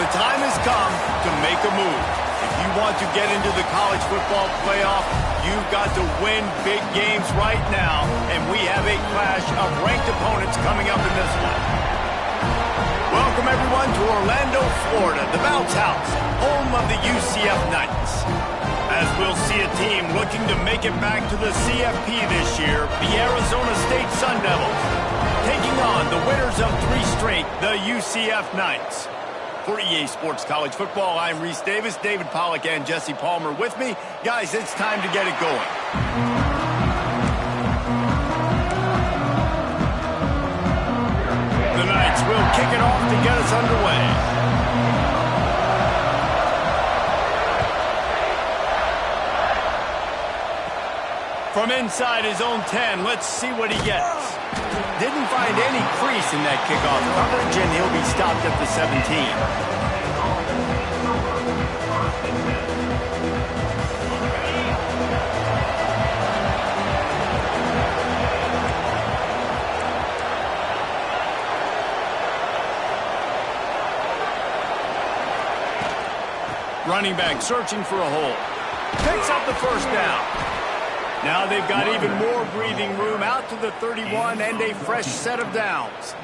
The time has come to make a move. If you want to get into the college football playoff, you've got to win big games right now, and we have a clash of ranked opponents coming up in this one. Welcome, everyone, to Orlando, Florida, the Bounce House, home of the UCF Knights. As we'll see a team looking to make it back to the CFP this year, the Arizona State Sun Devils, taking on the winners of 3 straight, the UCF Knights. For EA Sports College Football, I'm Reese Davis, David Pollack, and Jesse Palmer with me. Guys, it's time to get it going. The Knights will kick it off to get us underway. From inside his own 10, let's see what he gets. Didn't find any crease in that kickoff coverage, and he'll be stopped at the 17. Running back searching for a hole. Picks up the first down. Now they've got even more breathing room out to the 31 and a fresh set of downs.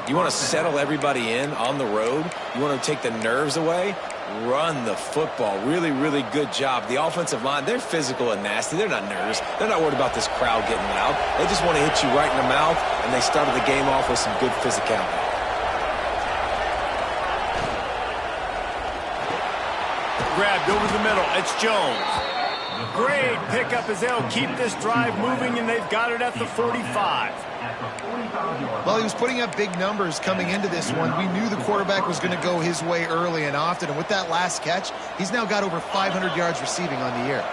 You want to settle everybody in on the road? You want to take the nerves away? Run the football. Really, really good job. The offensive line, they're physical and nasty. They're not nervous. They're not worried about this crowd getting loud. They just want to hit you right in the mouth, and they started the game off with some good physicality. Grabbed over the middle. It's Jones. Great pickup as they'll keep this drive moving, and they've got it at the 45. Well, he was putting up big numbers coming into this one. We knew the quarterback was going to go his way early and often, and with that last catch, he's now got over 500 yards receiving on the year.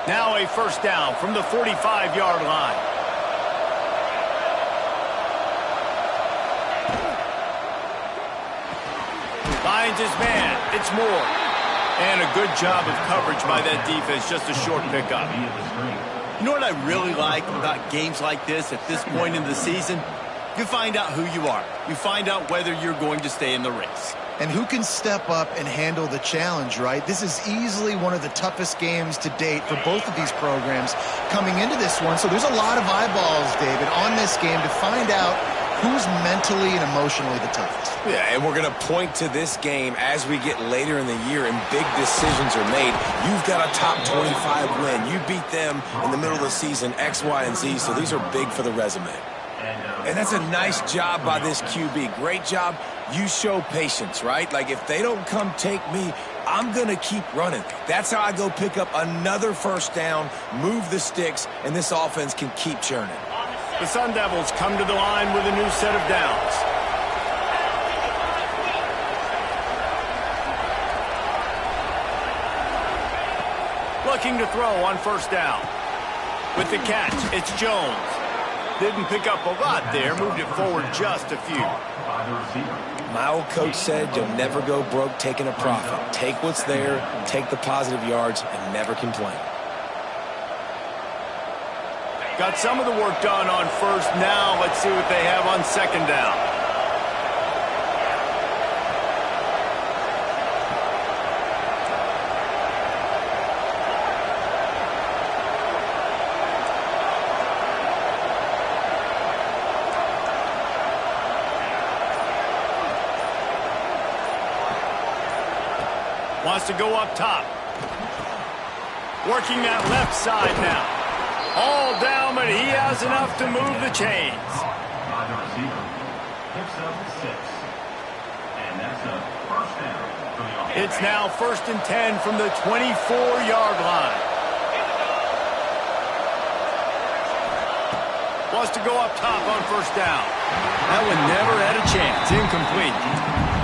Now a first down from the 45-yard line. Finds his man. It's Moore. And a good job of coverage by that defense, just a short pickup. You know what I really like about games like this at this point in the season? You find out who you are. You find out whether you're going to stay in the race. And who can step up and handle the challenge, right? This is easily one of the toughest games to date for both of these programs coming into this one. So there's a lot of eyeballs, David, on this game to find out who's mentally and emotionally the toughest. Yeah, and we're going to point to this game as we get later in the year and big decisions are made. You've got a top 25 win. You beat them in the middle of the season, X, Y, and Z, so these are big for the resume. And that's a nice job by this QB. Great job. You show patience, right? Like, if they don't come take me, I'm going to keep running. That's how I go pick up another first down, move the sticks, and this offense can keep churning. The Sun Devils come to the line with a new set of downs. Looking to throw on first down. With the catch, it's Jones. Didn't pick up a lot there, moved it forward just a few. My old coach said you'll never go broke taking a profit. Take what's there, take the positive yards, and never complain. Got some of the work done on first. Now let's see what they have on second down. Wants to go up top. Working that left side now. All down, but he has enough to move the chains. It's now 1st and 10 from the 24-yard line. Wants to go up top on first down. That one never had a chance. Incomplete.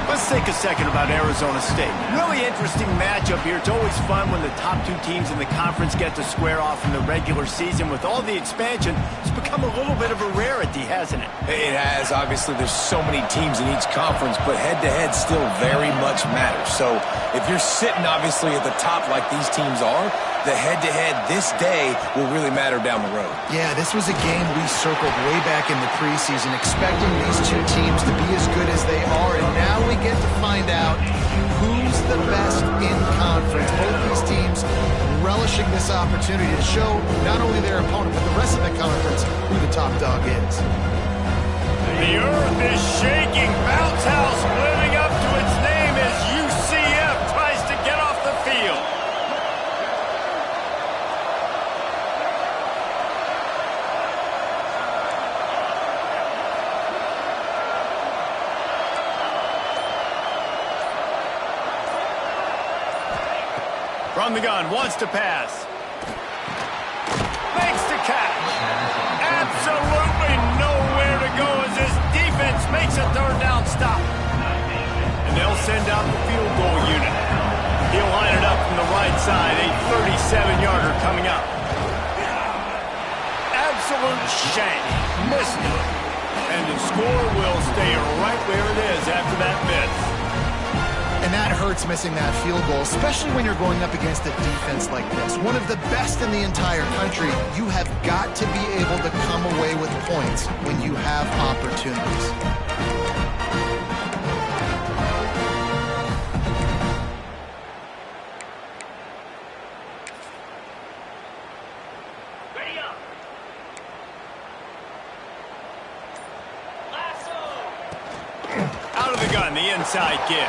Let's take a second about Arizona State. Really interesting matchup here. It's always fun when the top 2 teams in the conference get to square off in the regular season. With all the expansion, it's become a little bit of a rarity, hasn't it? It has. Obviously, there's so many teams in each conference, but head-to-head still very much matters. So if you're sitting, obviously, at the top like these teams are, the head-to-head this day will really matter down the road. Yeah, this was a game we circled way back in the preseason, expecting these two teams to be as good as they are, and now we get to find out who's the best in conference. Both these teams relishing this opportunity to show not only their opponent, but the rest of the conference who the top dog is. The earth is shaking. Bounce house living up to its name as UCF tries to get off the field. From the gun, wants to pass. Makes the catch. Absolutely nowhere to go as this defense makes a third down stop. And they'll send out the field goal unit. He'll line it up from the right side. A 37-yarder coming up. Absolute shank. Missed it. And the score will stay right where it is after that miss. And that hurts, missing that field goal, especially when you're going up against a defense like this. One of the best in the entire country. You have got to be able to come away with points when you have opportunities. Ready up. Out of the gun, the inside give.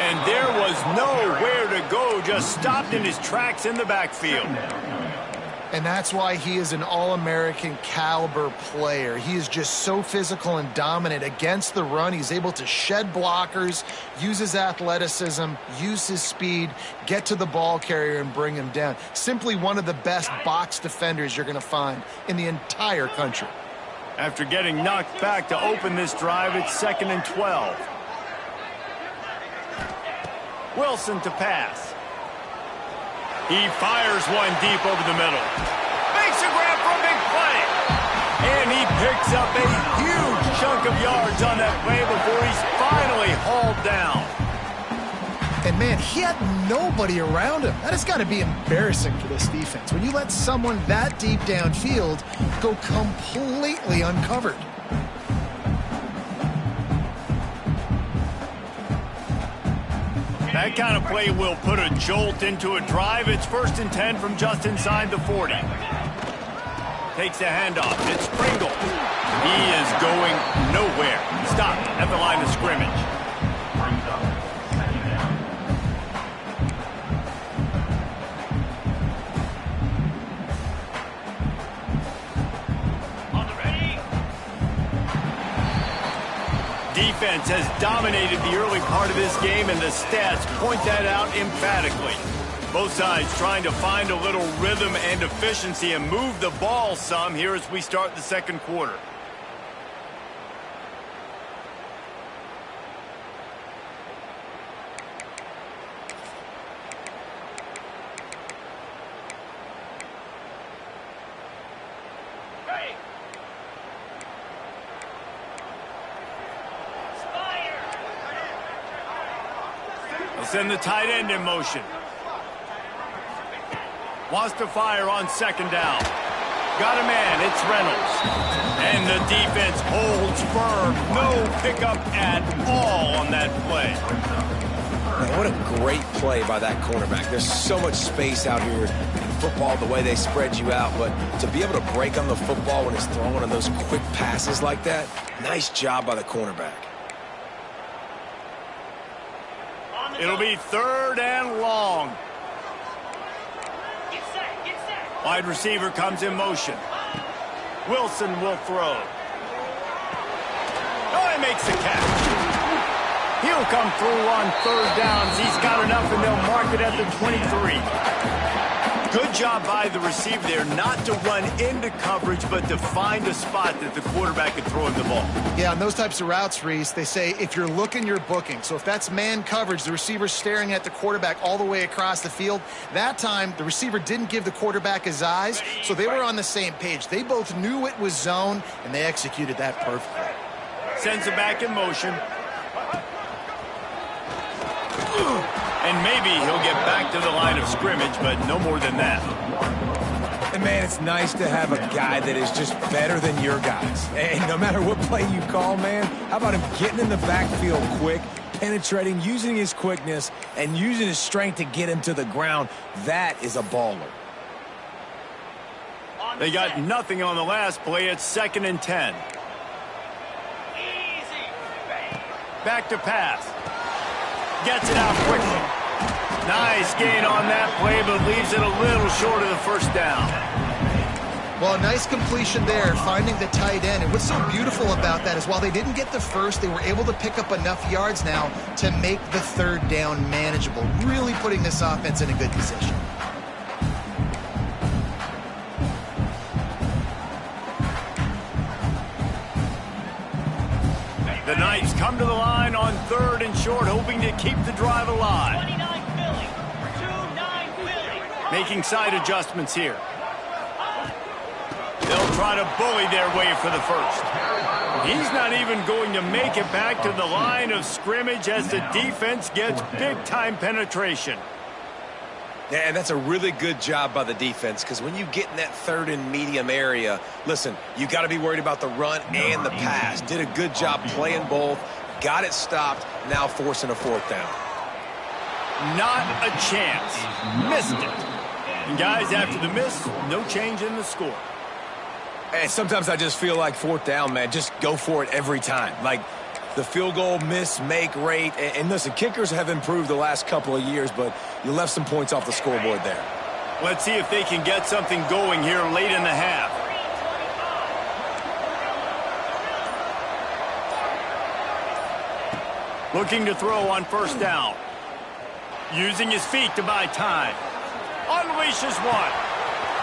And there was nowhere to go, just stopped in his tracks in the backfield. And that's why he is an All-American caliber player. He is just so physical and dominant against the run. He's able to shed blockers, use his athleticism, use his speed, get to the ball carrier and bring him down. Simply one of the best box defenders you're going to find in the entire country. After getting knocked back to open this drive, it's 2nd and 12. Wilson to pass. He fires one deep over the middle. Makes a grab for a big play. And he picks up a huge chunk of yards on that play before he's finally hauled down. And, man, he had nobody around him. That has got to be embarrassing for this defense. When you let someone that deep downfield go completely uncovered. That kind of play will put a jolt into a drive. It's 1st and 10 from just inside the 40. Takes the handoff. It's Pringle. He is going nowhere. Stop at the line of scrimmage. Defense has dominated the early part of this game, and the stats point that out emphatically. Both sides trying to find a little rhythm and efficiency and move the ball some here as we start the second quarter. Send the tight end in motion. Wants to fire on 2nd down. Got a man, it's Reynolds. And the defense holds firm. No pickup at all on that play. Man, what a great play by that cornerback. There's so much space out here in football, the way they spread you out. But to be able to break on the football when it's thrown on those quick passes like that, nice job by the cornerback. It'll be 3rd and long. Get set. Wide receiver comes in motion. Wilson will throw. Oh, he makes the catch. He'll come through on 3rd downs. He's got enough, and they'll mark it at the 23. Good job by the receiver there not to run into coverage, but to find a spot that the quarterback could throw him the ball. Yeah, on those types of routes, Reese, they say if you're looking, you're booking. So if that's man coverage, the receiver's staring at the quarterback all the way across the field. That time, the receiver didn't give the quarterback his eyes, so they were on the same page. They both knew it was zone, and they executed that perfectly. Sends it back in motion. And maybe he'll get back to the line of scrimmage, but no more than that. And, man, it's nice to have a guy that is just better than your guys. And no matter what play you call, man, how about him getting in the backfield quick, penetrating, using his quickness, and using his strength to get him to the ground? That is a baller. They got nothing on the last play. It's 2nd and 10. Back to pass. Gets it out quickly. Nice gain on that play, but leaves it a little short of the first down. Well, a nice completion there, finding the tight end. And what's so beautiful about that is while they didn't get the first, they were able to pick up enough yards now to make the 3rd down manageable, really putting this offense in a good position. The Knights come to the line on 3rd and short, hoping to keep the drive alive. 29 Philly. 2-9 Philly. Making side adjustments here. They'll try to bully their way for the first. He's not even going to make it back to the line of scrimmage as the defense gets big-time penetration. Yeah, and that's a really good job by the defense, because when you get in that 3rd and medium area, listen, you got to be worried about the run and the pass. Did a good job playing both, got it stopped, now forcing a 4th down. Not a chance. Missed it. And guys, after the miss, no change in the score. And sometimes I just feel like 4th down, man, just go for it every time. Like, the field goal miss-make rate. And listen, kickers have improved the last couple of years, but you left some points off the scoreboard there. Let's see if they can get something going here late in the half. Looking to throw on 1st down. Using his feet to buy time. Unleashes one.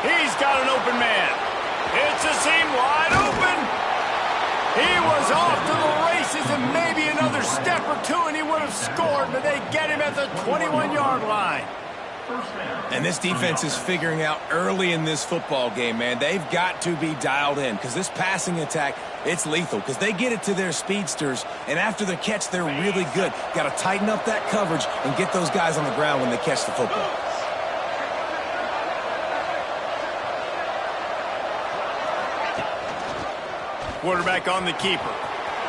He's got an open man. It's a seam wide open. He was off to the races and maybe another step or two and he would have scored, but they get him at the 21-yard line. And this defense is figuring out early in this football game, man. They've got to be dialed in because this passing attack, it's lethal because they get it to their speedsters, and after the catch, they're really good. Got to tighten up that coverage and get those guys on the ground when they catch the football. Quarterback on the keeper.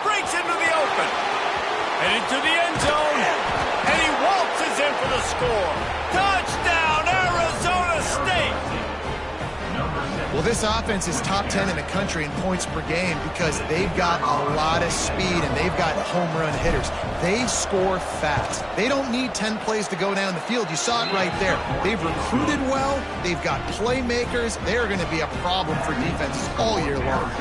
Breaks into the open. And into the end zone. And he waltzes in for the score. Touchdown, Arizona State. Well, this offense is top 10 in the country in points per game because they've got a lot of speed and they've got home run hitters. They score fast. They don't need 10 plays to go down the field. You saw it right there. They've recruited well. They've got playmakers. They're going to be a problem for defenses all year long.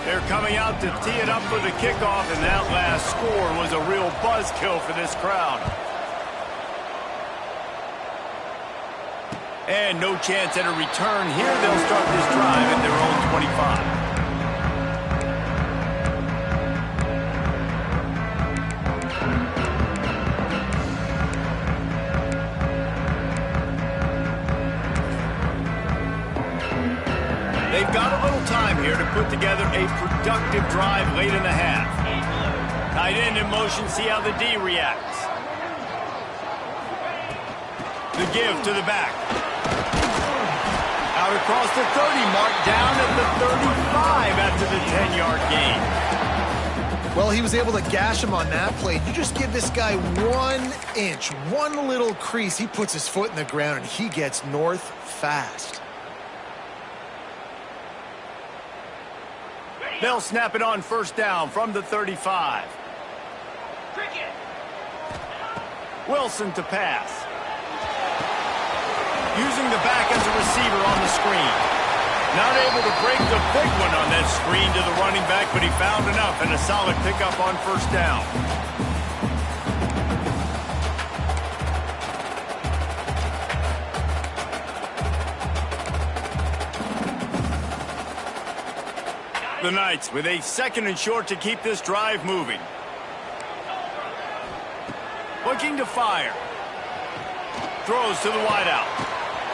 They're coming out to tee it up for the kickoff, and that last score was a real buzzkill for this crowd. And no chance at a return here. They'll start this drive at their own 25. They've got a little time here to put together a productive drive late in the half. Tight end in motion, see how the D reacts. The give to the back. Out across the 30 mark, down at the 35 after the 10-yard gain. Well, he was able to gash him on that play. You just give this guy 1 inch, one little crease. He puts his foot in the ground, and he gets north fast. They'll snap it on 1st down from the 35. Wilson to pass. Using the back as a receiver on the screen. Not able to break the big one on that screen to the running back, but he found enough and a solid pickup on 1st down. The Knights with a 2nd and short to keep this drive moving. Looking to fire. Throws to the wideout.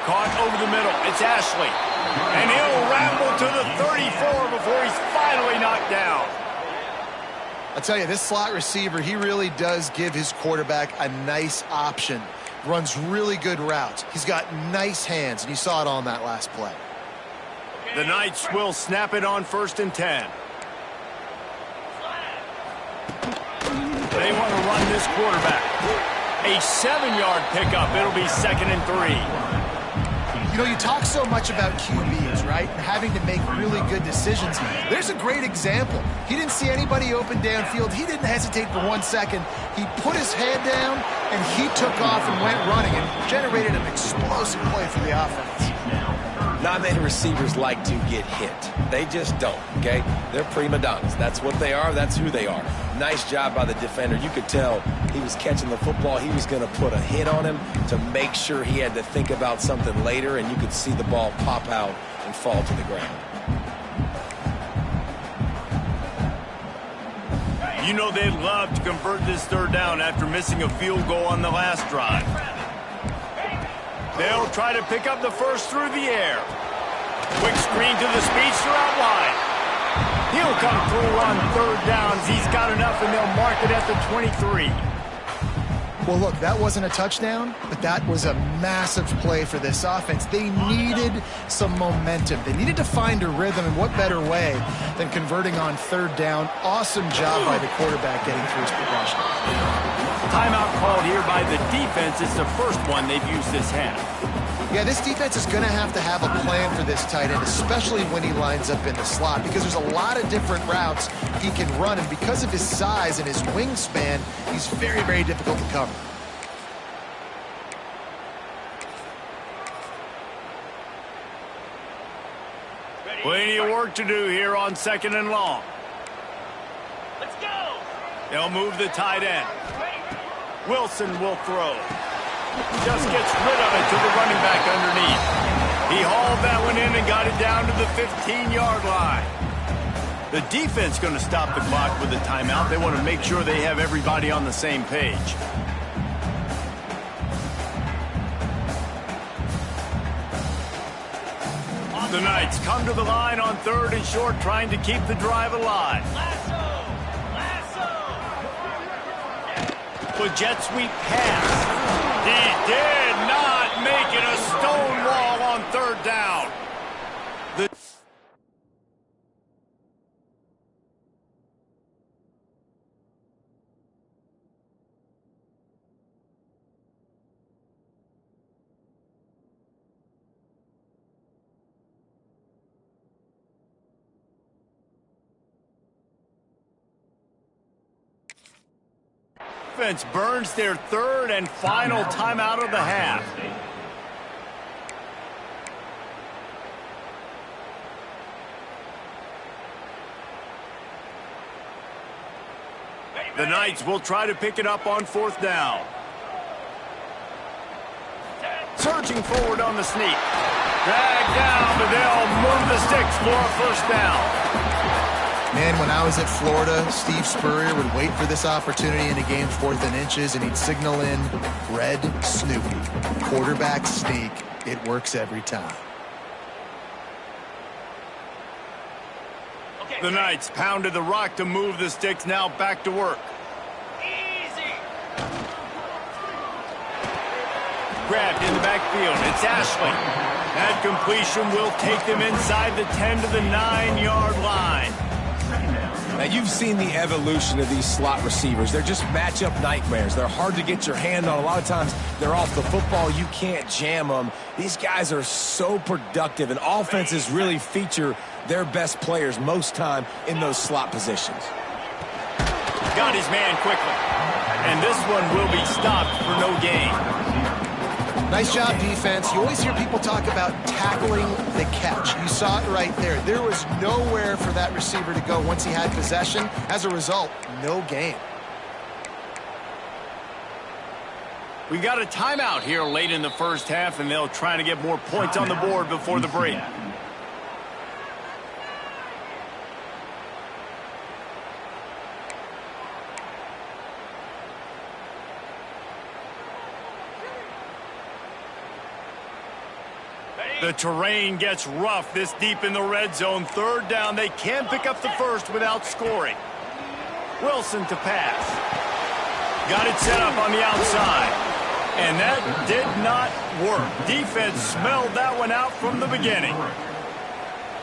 Caught over the middle. It's Ashley. And he'll wrap to the 34 before he's finally knocked down. I'll tell you, this slot receiver, he really does give his quarterback a nice option. Runs really good routes. He's got nice hands, and you saw it on that last play. The Knights will snap it on 1st and 10. They want to run this quarterback. A 7-yard pickup. It'll be 2nd and 3. You know, you talk so much about QBs, right? And having to make really good decisions. There's a great example. He didn't see anybody open downfield. He didn't hesitate for 1 second. He put his head down, and he took off and went running and generated an explosive play for the offense. Not many receivers like to get hit. They just don't, okay? They're prima donnas. That's what they are. That's who they are. Nice job by the defender. You could tell he was catching the football. He was going to put a hit on him to make sure he had to think about something later, and you could see the ball pop out and fall to the ground. You know they'd love to convert this 3rd down after missing a field goal on the last drive. They'll try to pick up the first through the air. Quick screen to the speedster out wide. He'll come through on 3rd downs. He's got enough, and they'll mark it at the 23. Well, look, that wasn't a touchdown, but that was a massive play for this offense. They needed some momentum. They needed to find a rhythm, and what better way than converting on 3rd down. Awesome job by the quarterback getting through his progression. Timeout called here by the defense. It's the first one they've used this half. Yeah, this defense is going to have a plan for this tight end, especially when he lines up in the slot, because there's a lot of different routes he can run, and because of his size and his wingspan, he's very, very difficult to cover. Plenty of work to do here on 2nd and long. Let's go. They'll move the tight end. Wilson will throw. Just gets rid of it to the running back underneath. He hauled that one in and got it down to the 15-yard line. The defense going to stop the clock with a timeout. They want to make sure they have everybody on the same page. The Knights come to the line on 3rd and short, trying to keep the drive alive. With jet sweep pass. He did not make it a stone wall on 3rd down. Defense burns their 3rd and final timeout of the half. The Knights will try to pick it up on 4th down. Surging forward on the sneak. Dragged down, but they'll move the sticks for a 1st down. Man, when I was at Florida, Steve Spurrier would wait for this opportunity in a game 4th and inches, and he'd signal in red Snoopy. Quarterback sneak. It works every time. The Knights pounded the rock to move the sticks, now back to work. Easy. Grabbed in the backfield. It's Ashley. That completion will take them inside the 10 to the 9-yard line. Now, you've seen the evolution of these slot receivers. They're just matchup nightmares. They're hard to get your hand on. A lot of times, they're off the football. You can't jam them. These guys are so productive, and offenses really feature their best players most time in those slot positions. Got his man quickly. And this one will be stopped for no gain. Nice job, defense. You always hear people talk about tackling the catch. You saw it right there. There was nowhere for that receiver to go once he had possession. As a result, no gain. We got a timeout here late in the 1st half, and they'll try to get more points on the board before the break. The terrain gets rough this deep in the red zone. Third down, they can pick up the first without scoring. Wilson to pass. Got it set up on the outside. And that did not work. Defense smelled that one out from the beginning.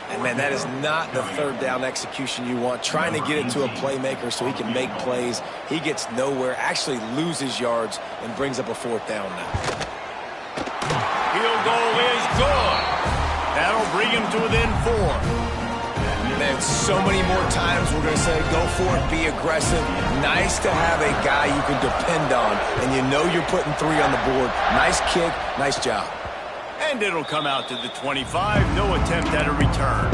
And, man, that is not the third down execution you want. Trying to get it to a playmaker so he can make plays. He gets nowhere, actually loses yards, and brings up a fourth down now. Field goal is good. That'll bring him to within 4. Man, so many more times we're going to say go for it, be aggressive. Nice to have a guy you can depend on, and you know you're putting 3 on the board. Nice kick, nice job. And it'll come out to the 25. No attempt at a return.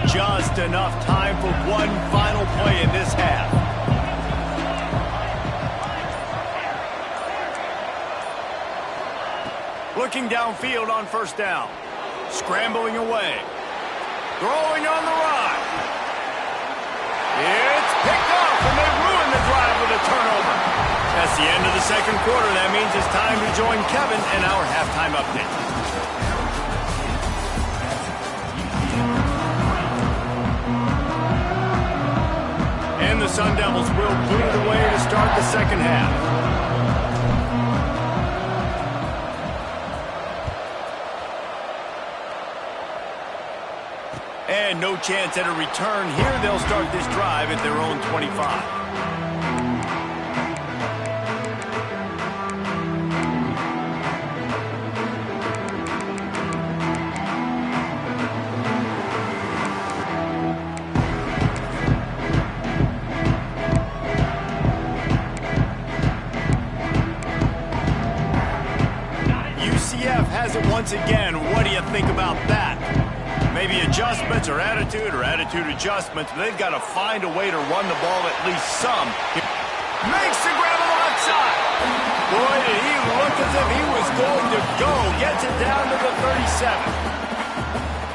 Just enough time for one final play in this half. Looking downfield on first down. Scrambling away. Throwing on the run. It's picked off, and they ruin the drive with a turnover. That's the end of the second quarter. That means it's time to join Kevin in our halftime update. And the Sun Devils will bleed away to start the second half. And no chance at a return here. They'll start this drive at their own 25. UCF has it once again. What do you think about that? Maybe adjustments or attitude adjustments. But they've got to find a way to run the ball at least some. Makes the grab on the left side. Boy, did he look as if he was going to go. Gets it down to the 37.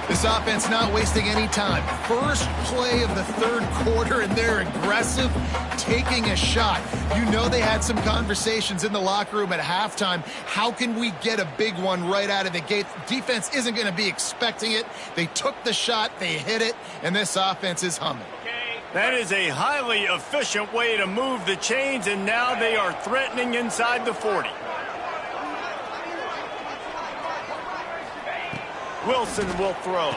This offense not wasting any time. First play of the third quarter, and they're aggressive, taking a shot. You know they had some conversations in the locker room at halftime. How can we get a big one right out of the gate? Defense isn't going to be expecting it. They took the shot, they hit it, and this offense is humming. That is a highly efficient way to move the chains, and now they are threatening inside the 40. Wilson will throw.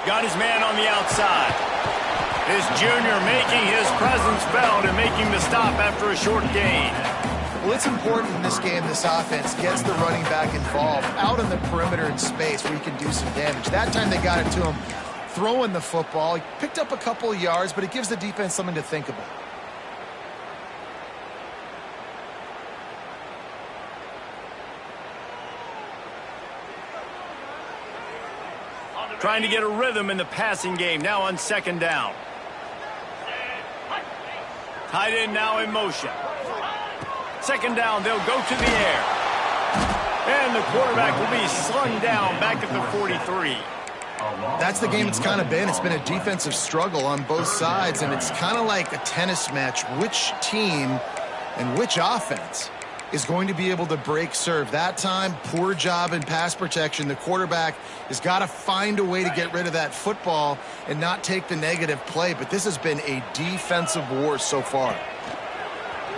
Got his man on the outside. This junior making his presence felt and making the stop after a short gain. Well, it's important in this game this offense gets the running back involved out on the perimeter in space where he can do some damage. That time they got it to him throwing the football. He picked up a couple of yards, but it gives the defense something to think about. Trying to get a rhythm in the passing game now on second down. Tight end now in motion. Second down, they'll go to the air. And the quarterback will be slung down back at the 43. That's the game it's kind of been. It's been a defensive struggle on both sides, and it's kind of like a tennis match. Which team and which offense is going to be able to break serve? That time, poor job in pass protection. The quarterback has got to find a way to get rid of that football and not take the negative play. But this has been a defensive war so far.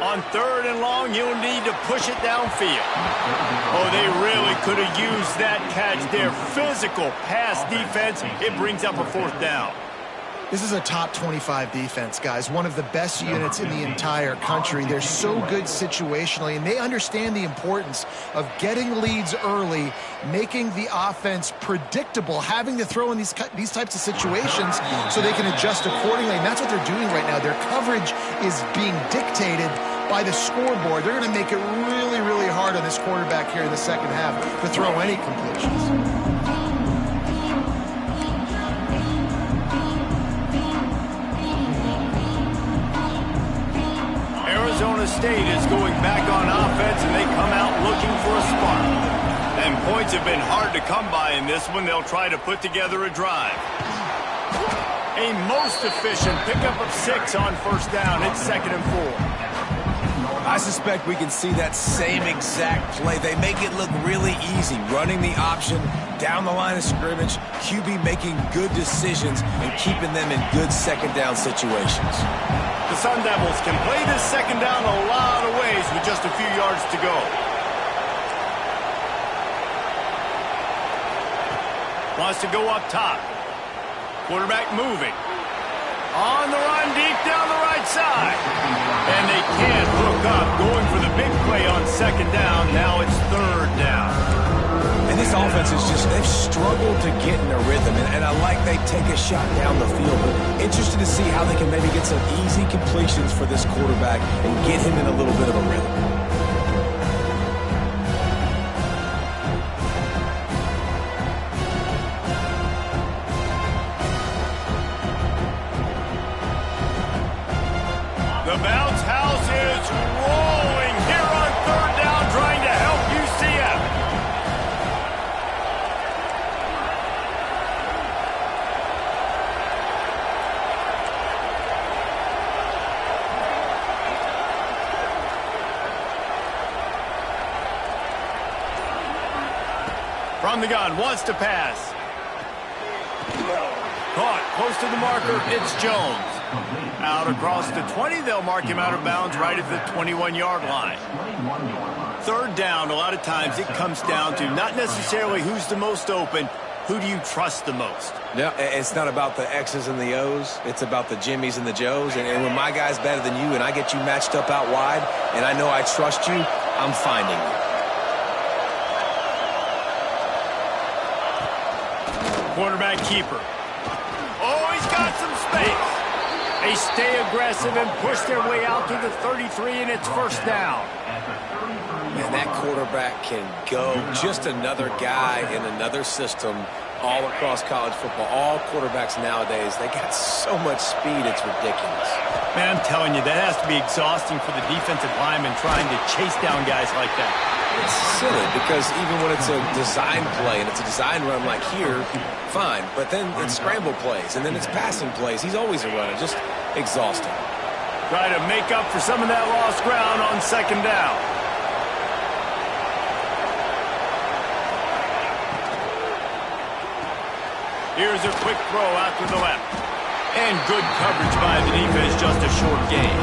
On third and long, you'll need to push it downfield. Oh, they really could have used that catch there. Physical pass defense. It brings up a fourth down. This is a top 25 defense, guys. One of the best units in the entire country. They're so good situationally, and they understand the importance of getting leads early, making the offense predictable, having to throw in these types of situations so they can adjust accordingly. And that's what they're doing right now. Their coverage is being dictated by the scoreboard. They're going to make it really, really hard on this quarterback here in the second half to throw any completions. Arizona State is going back on offense, and they come out looking for a spark. And points have been hard to come by in this one. They'll try to put together a drive. A most efficient pickup of 6 on first down. It's 2nd and 4. I suspect we can see that same exact play. They make it look really easy, running the option down the line of scrimmage, QB making good decisions and keeping them in good second down situations. The Sun Devils can play this second down a lot of ways with just a few yards to go. Wants to go up top. Quarterback moving. On the run, deep down the right side. And they can't hook up. Going for the big play on second down. Now it's 3rd down. And this offense is just, they've struggled to get in a rhythm. And I like they take a shot down the field. But interested to see how they can maybe get some easy completions for this quarterback and get him in a little bit of a rhythm. The bounce house is rolling here on 3rd down, trying to help UCF. From the gun, wants to pass. Caught, close to the marker, it's Jones. Out across the 20, they'll mark him out of bounds right at the 21-yard line. 3rd down, a lot of times it comes down to not necessarily who's the most open, who do you trust the most? Yeah, it's not about the X's and the O's. It's about the Jimmies and the Joes. And when my guy's better than you and I get you matched up out wide and I know I trust you, I'm finding you. Quarterback keeper. Oh, he's got some space. They stay aggressive and push their way out to the 33, and it's 1st down. Man, that quarterback can go. Just another guy in another system all across college football. All quarterbacks nowadays, they got so much speed, it's ridiculous. Man, I'm telling you, that has to be exhausting for the defensive lineman trying to chase down guys like that. It's silly because even when it's a design play and it's a design run like here, fine. But then it's scramble plays and then it's passing plays. He's always a runner. Just exhausting. Try to make up for some of that lost ground on 2nd down. Here's a quick throw out to the left. And good coverage by the defense, just a short gain.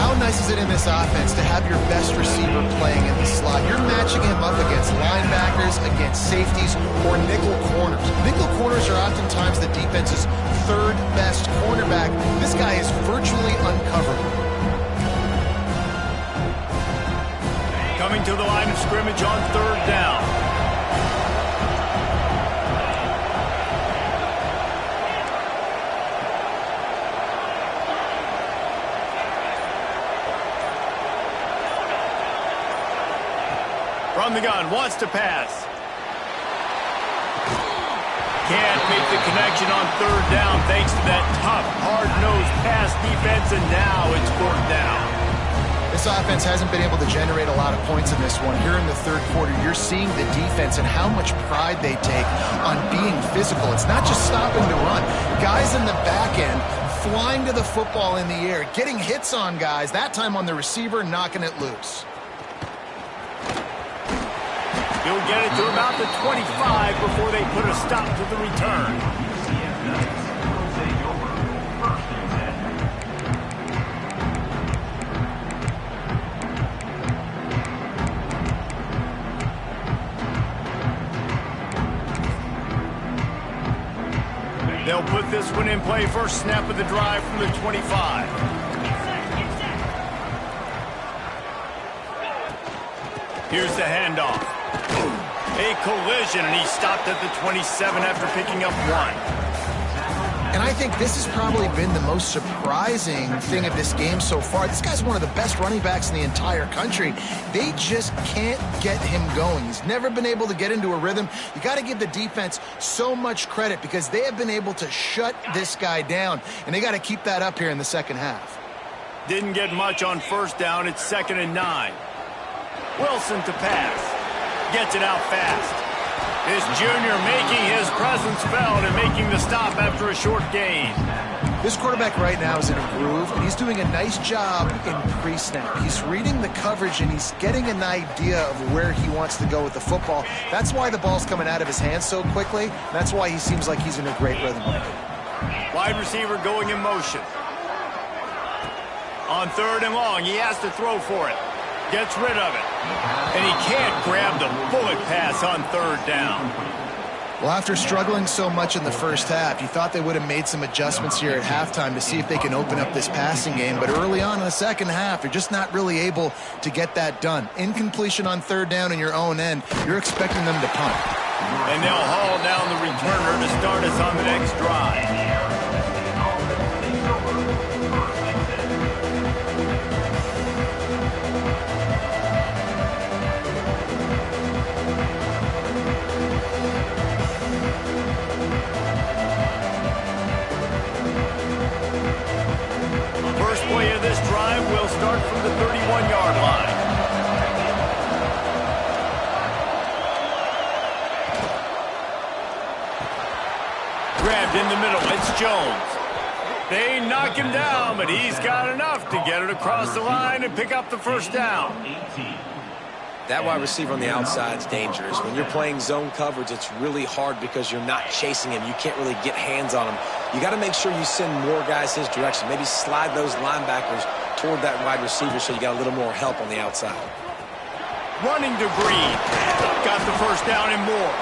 How nice is it in this offense to have your best receiver playing in the slot? You're matching him up against linebackers, against safeties, or nickel corners. Nickel corners are oftentimes the defense's 3rd best cornerback. This guy is virtually uncoverable. Coming to the line of scrimmage on 3rd down. From the gun, wants to pass. Can't make the connection on 3rd down thanks to that tough, hard-nosed pass defense, and now it's 4th down. This offense hasn't been able to generate a lot of points in this one. Here in the 3rd quarter, you're seeing the defense and how much pride they take on being physical. It's not just stopping to run. Guys in the back end flying to the football in the air, getting hits on guys, that time on the receiver, knocking it loose. He'll get it to about the 25 before they put a stop to the return. They'll put this one in play. First snap of the drive from the 25. Here's the handoff. A collision, and he stopped at the 27 after picking up 1. And I think this has probably been the most surprising thing of this game so far. This guy's one of the best running backs in the entire country. They just can't get him going. He's never been able to get into a rhythm. You got to give the defense so much credit because they have been able to shut this guy down, and they got to keep that up here in the second half. Didn't get much on 1st down. It's 2nd and 9. Wilson to pass. Gets it out fast. This junior making his presence felt and making the stop after a short gain. This quarterback right now is in a groove, and he's doing a nice job in pre-snap. He's reading the coverage, and he's getting an idea of where he wants to go with the football. That's why the ball's coming out of his hands so quickly. That's why he seems like he's in a great rhythm. Wide receiver going in motion. On 3rd and long, he has to throw for it. Gets rid of it. And he can't grab the bullet pass on 3rd down. Well, after struggling so much in the first half, you thought they would have made some adjustments here at halftime to see if they can open up this passing game. But early on in the second half, you're just not really able to get that done. Incompletion on 3rd down in your own end, you're expecting them to punt. And they'll haul down the returner to start us on the next drive. First play of this drive will start from the 31-yard line. Grabbed in the middle, it's Jones. They knock him down, but he's got enough to get it across the line and pick up the first down. That wide receiver on the outside is dangerous. When you're playing zone coverage, it's really hard because you're not chasing him. You can't really get hands on him. You got to make sure you send more guys his direction. Maybe slide those linebackers toward that wide receiver so you got a little more help on the outside. Running to Green. Got the first down and more.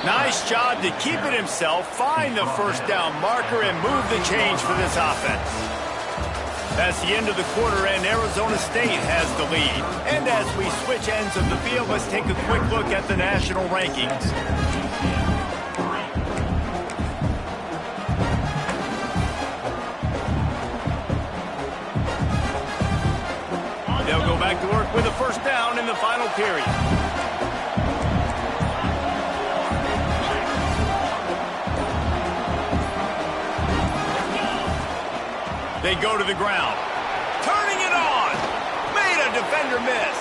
Nice job to keep it himself, find the first down marker, and move the change for this offense. That's the end of the quarter, and Arizona State has the lead. And as we switch ends of the field, let's take a quick look at the national rankings. They'll go back to work with a first down in the final period. They go to the ground. Turning it on. Made a defender miss.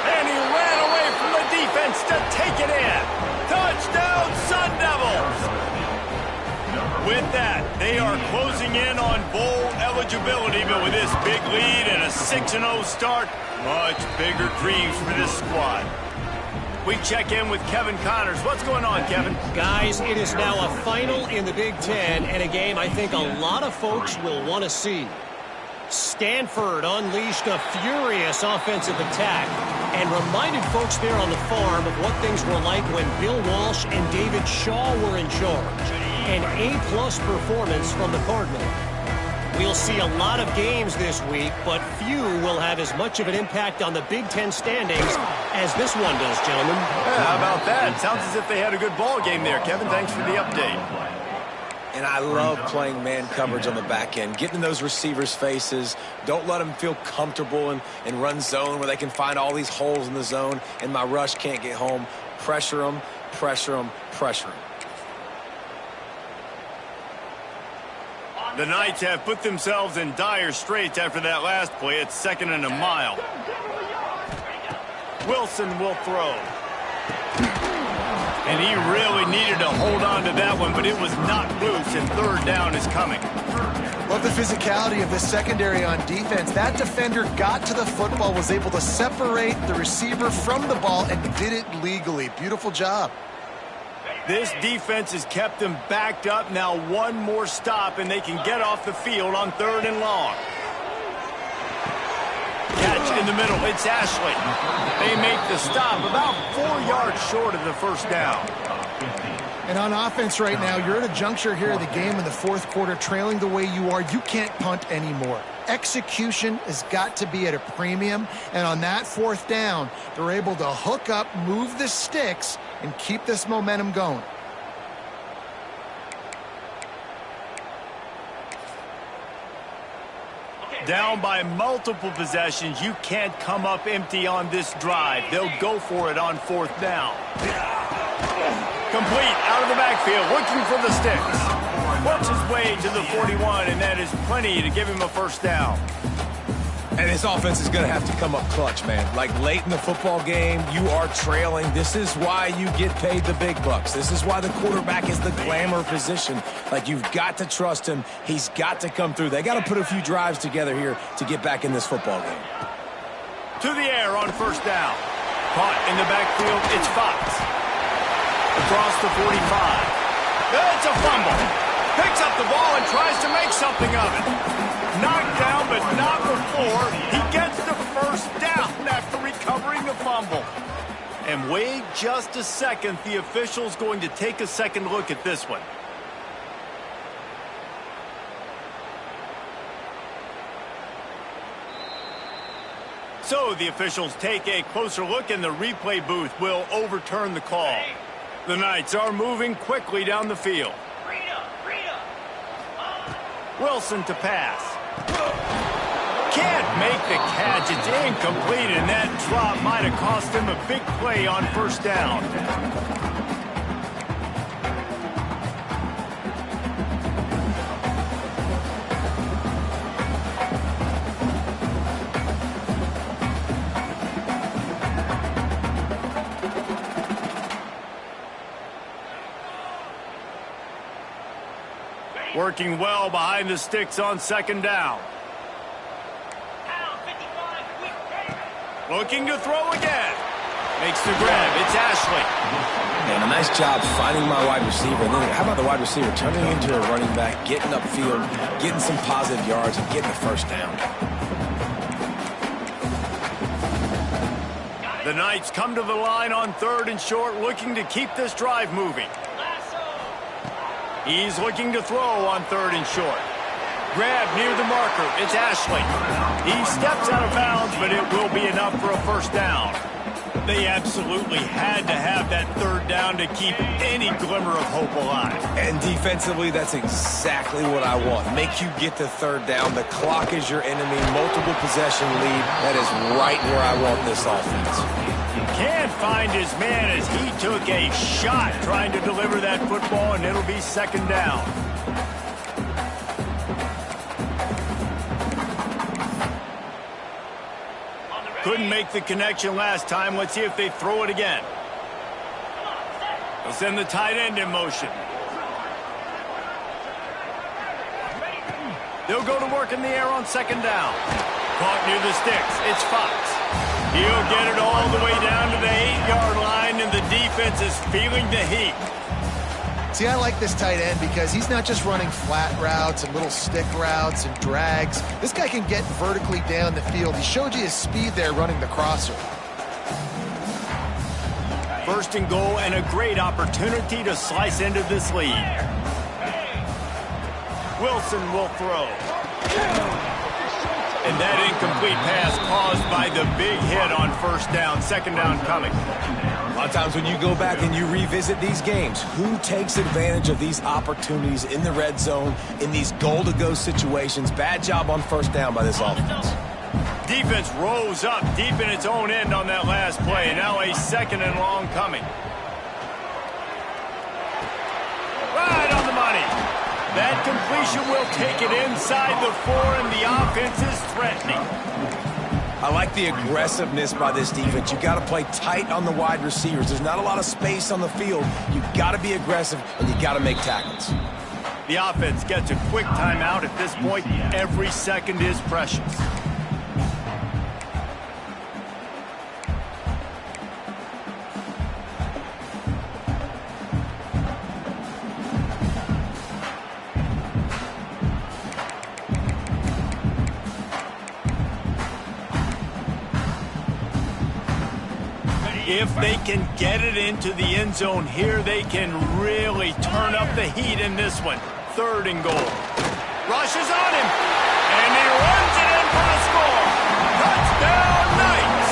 And he ran away from the defense to take it in. Touchdown, Sun Devils. With that, they are closing in on bowl eligibility, but with this big lead and a 6-0 start, much bigger dreams for this squad. We check in with Kevin Connors. What's going on, Kevin? Guys, it is now a final in the Big Ten and a game I think a lot of folks will want to see. Stanford unleashed a furious offensive attack and reminded folks there on the farm of what things were like when Bill Walsh and David Shaw were in charge. An A-plus performance from the Cardinal. We'll see a lot of games this week, but few will have as much of an impact on the Big Ten standings as this one does, gentlemen. Yeah, how about that? Sounds as if they had a good ball game there, Kevin. Thanks for the update. And I love playing man coverage on the back end, getting in those receivers' faces. Don't let them feel comfortable and run zone where they can find all these holes in the zone and my rush can't get home. Pressure them, pressure them, pressure them. The Knights have put themselves in dire straits after that last play. It's 2nd and a mile. Wilson will throw. And he really needed to hold on to that one, but it was knocked loose, and 3rd down is coming. Love the physicality of the secondary on defense. That defender got to the football, was able to separate the receiver from the ball, and did it legally. Beautiful job. This defense has kept them backed up. Now one more stop, and they can get off the field on 3rd and long. Catch in the middle. It's Ashley. They make the stop about 4 yards short of the first down. And on offense right now, you're at a juncture here of the game in the 4th quarter, trailing the way you are. You can't punt anymore. Execution has got to be at a premium. And on that 4th down, they're able to hook up, move the sticks, and keep this momentum going. Down by multiple possessions, you can't come up empty on this drive. They'll go for it on 4th down. Complete out of the backfield, looking for the sticks. Works his way to the 41, and that is plenty to give him a first down. And this offense is going to have to come up clutch, man. Like late in the football game, you are trailing. This is why you get paid the big bucks. This is why the quarterback is the glamour position. Like, you've got to trust him. He's got to come through. They got to put a few drives together here to get back in this football game. To the air on first down. Caught in the backfield, it's Fox. Across the 45. It's a fumble. Picks up the ball and tries to make something of it. Knocked down, but not before. He gets the first down after recovering the fumble. And wait just a second. The official's going to take a second look at this one. So the officials take a closer look, and the replay booth will overturn the call. The Knights are moving quickly down the field. Wilson to pass. Can't make the catch. It's incomplete, and that drop might have cost him a big play on first down. Working well behind the sticks on second down. Looking to throw again. Makes the grab. It's Ashley. Man, a nice job finding my wide receiver. And then how about the wide receiver turning into a running back, getting upfield, getting some positive yards, and getting the first down. The Knights come to the line on third and short, looking to keep this drive moving. He's looking to throw on third and short. Grab near the marker. It's Ashley. He steps out of bounds, but it will be enough for a first down. They absolutely had to have that third down to keep any glimmer of hope alive. And defensively, that's exactly what I want. Make you get the third down. The clock is your enemy. Multiple possession lead. That is right where I want this offense. Can't find his man as he took a shot trying to deliver that football, and it'll be second down. Couldn't make the connection last time. Let's see if they throw it again. They'll send the tight end in motion. They'll go to work in the air on second down. Caught near the sticks. It's Fox. He'll get it all the way down to the 8-yard line, and the defense is feeling the heat. See, I like this tight end because he's not just running flat routes and little stick routes and drags. This guy can get vertically down the field. He showed you his speed there running the crosser. First and goal, and a great opportunity to slice into this lead. Wilson will throw. And that incomplete pass caused by the big hit on first down. Second down coming. A lot of times when you go back and you revisit these games, who takes advantage of these opportunities in the red zone, in these goal-to-go situations? Bad job on first down by this offense. Defense rose up deep in its own end on that last play. Now a second and long coming. Right on the money. That completion will take it inside the 4, and the offense is threatening. I like the aggressiveness by this defense. You got to play tight on the wide receivers. There's not a lot of space on the field. You got to be aggressive, and you got to make tackles. The offense gets a quick timeout at this point. Every second is precious. If they can get it into the end zone here, they can really turn up the heat in this one. Third and goal. Rushes on him, and he runs it in for the score. Touchdown, Knights!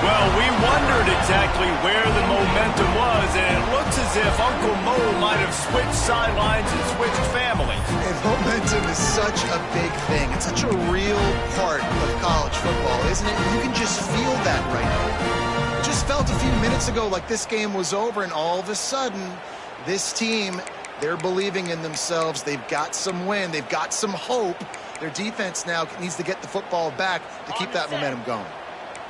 Well, we wondered exactly where the momentum was, and it looks as if Uncle Mo might have switched sidelines and switched families. And momentum is such a big thing. It's such a real part of college football, isn't it? You can just feel that right now. It just felt a few minutes ago like this game was over, and all of a sudden, this team They're believing in themselves. They've got some wind. They've got some hope. Their defense now needs to get the football back to keep that momentum going.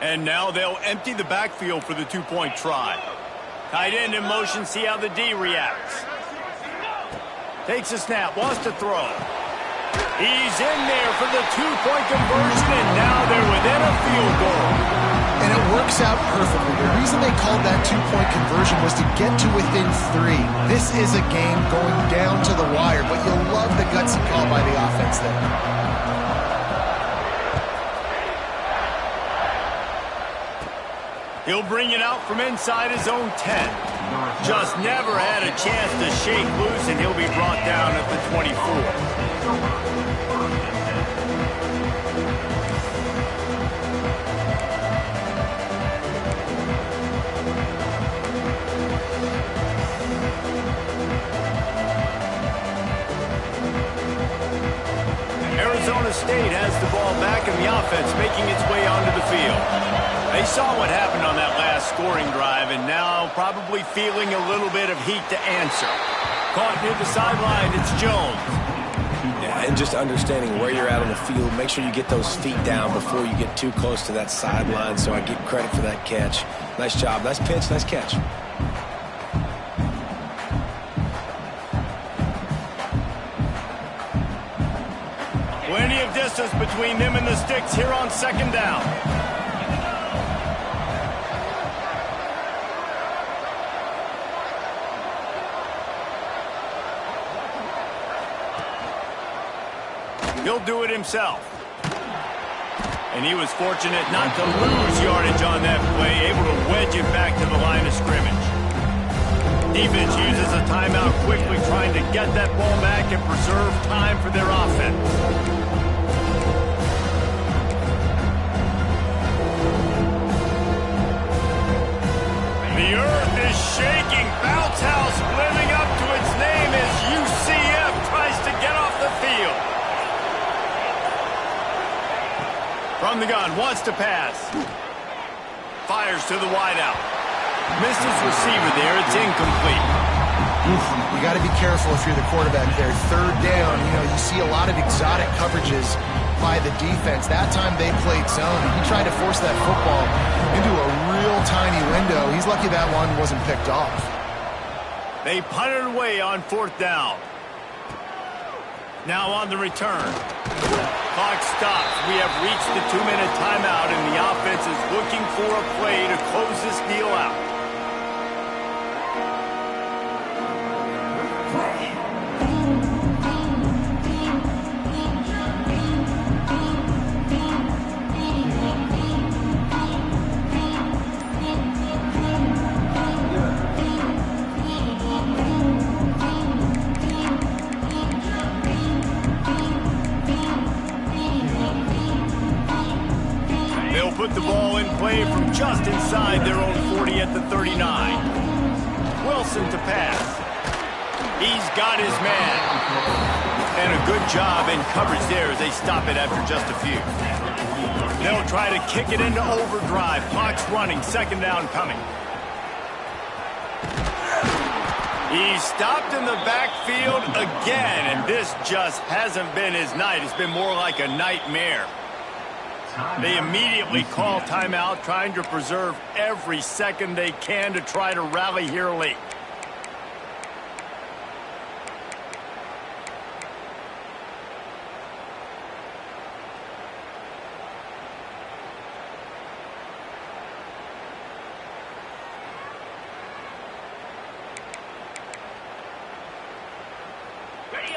And now they'll empty the backfield for the two-point try. Tight end in motion, see how the D reacts. Takes a snap, wants to throw. He's in there for the two-point conversion, and now they're within a field goal. And it works out perfectly. The reason they called that two-point conversion was to get to within 3. This is a game going down to the wire, but you'll love the gutsy call by the offense there. He'll bring it out from inside his own 10. Just never had a chance to shake loose, and he'll be brought down at the 24. Arizona State has the ball back in the offense, making its way onto the field. They saw what happened on that last scoring drive, and now probably feeling a little bit of heat to answer. Caught near the sideline, it's Jones. Yeah, and just understanding where you're at on the field, make sure you get those feet down before you get too close to that sideline, so I get credit for that catch. Nice job, nice pitch, nice catch. Plenty of distance between them and the sticks here on second down. He'll do it himself. And he was fortunate not to lose yardage on that play, able to wedge it back to the line of scrimmage. Defense uses a timeout quickly, trying to get that ball back and preserve time for their offense. The earth is shaking. Bounce house living up to its name as UCF tries to get off the field. From the gun, wants to pass. Fires to the wideout. Missed his receiver there. It's incomplete. You got to be careful if you're the quarterback there. Third down, you see a lot of exotic coverages by the defense. That time they played zone. He tried to force that football into a real tiny window. He's lucky that one wasn't picked off. They punted away on fourth down. Now on the return. Clock stops. We have reached the 2-minute timeout, and the offense is looking for a play to close this deal out. Put the ball in play from just inside their own 40 at the 39. Wilson to pass. He's got his man. And a good job in coverage there as they stop it after just a few. They'll try to kick it into overdrive. Clock's running, second down coming. He's stopped in the backfield again, and this just hasn't been his night. It's been more like a nightmare. They immediately call timeout, trying to preserve every second they can to try to rally here late.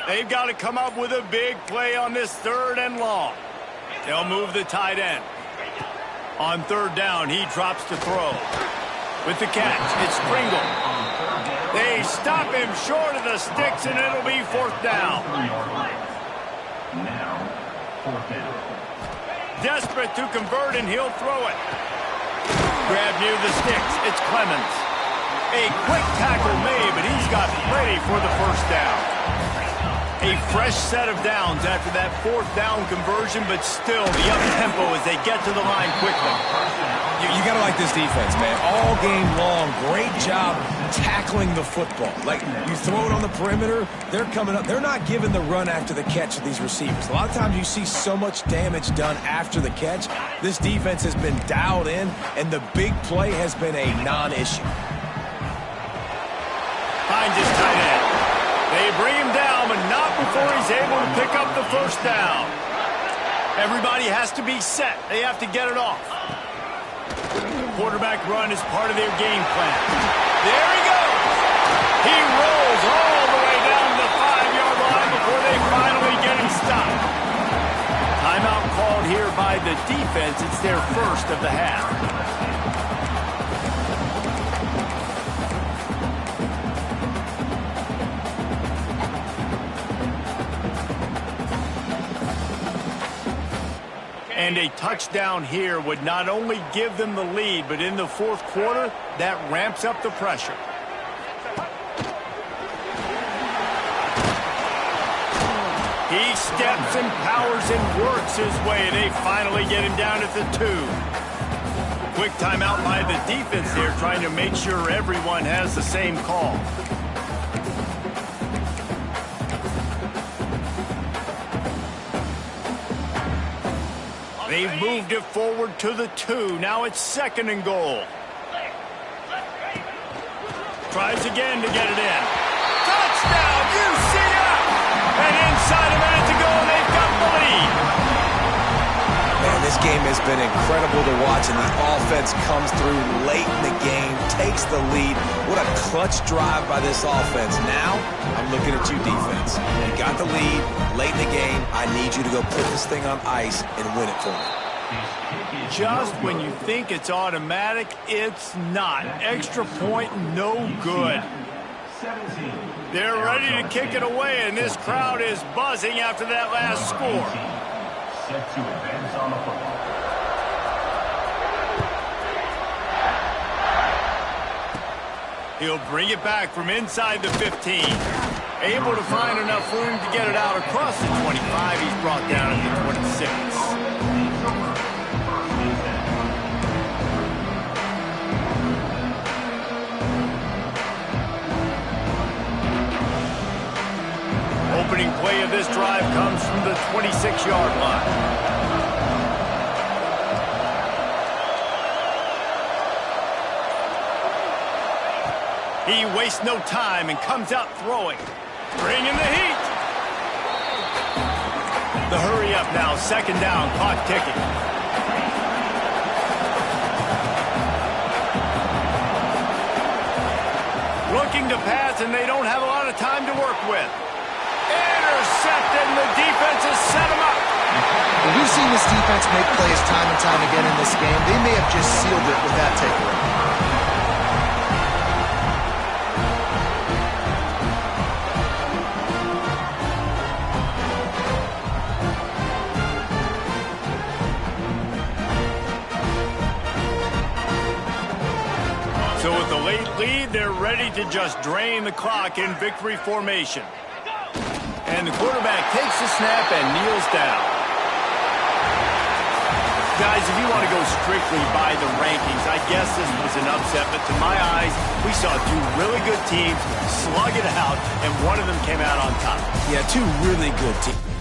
They've got to come up with a big play on this third and long. They'll move the tight end. On third down, he drops to throw. With the catch, it's Pringle. They stop him short of the sticks, and it'll be fourth down. Now, fourth down. Desperate to convert, and he'll throw it. Grab near the sticks, it's Clemens. A quick tackle made, but he's got plenty for the first down. A fresh set of downs after that fourth down conversion, but still the up-tempo as they get to the line quickly. You got to like this defense, man. All game long, great job tackling the football. Like, you throw it on the perimeter, they're coming up. They're not giving the run after the catch of these receivers. A lot of times you see so much damage done after the catch. This defense has been dialed in, and the big play has been a non-issue. Finds his tight end. They bring him down, but not before he's able to pick up the first down. Everybody has to be set. They have to get it off. Quarterback run is part of their game plan. There he goes. He rolls all the way down to the 5-yard line before they finally get him stopped. Timeout called here by the defense. It's their first of the half. And a touchdown here would not only give them the lead, but in the fourth quarter, that ramps up the pressure. He steps and powers and works his way. They finally get him down at the 2. Quick timeout by the defense there, trying to make sure everyone has the same call. They've moved it forward to the 2. Now it's 2nd and goal. Tries again to get it in. Touchdown, UCF! And inside a minute to go, they've got the lead. Man, this game has been incredible to watch, and the offense comes through late in the game, takes the lead. What a clutch drive by this offense. Now, I'm looking at you, defense. You got the lead late in the game. I need you to go put this thing on ice and win it for me. Just when you think it's automatic, it's not. Extra point, no good. They're ready to kick it away, and this crowd is buzzing after that last score. Set to advance on the football. He'll bring it back from inside the 15. Able to find enough room to get it out across the 25. He's brought down at the 26. Opening play of this drive comes from the 26-yard line. He wastes no time and comes out throwing. Bringing the heat. The hurry up now, 2nd down, clock ticking. Looking to pass, and they don't have a lot of time to work with. Intercepted, and the defense has set him up. Well, we've seen this defense make plays time and time again in this game. They may have just sealed it with that takeaway. So with the late lead, they're ready to just drain the clock in victory formation. And the quarterback takes the snap and kneels down. Guys, if you want to go strictly by the rankings, I guess this was an upset, but to my eyes, we saw 2 really good teams slug it out, and one of them came out on top. Yeah, 2 really good teams.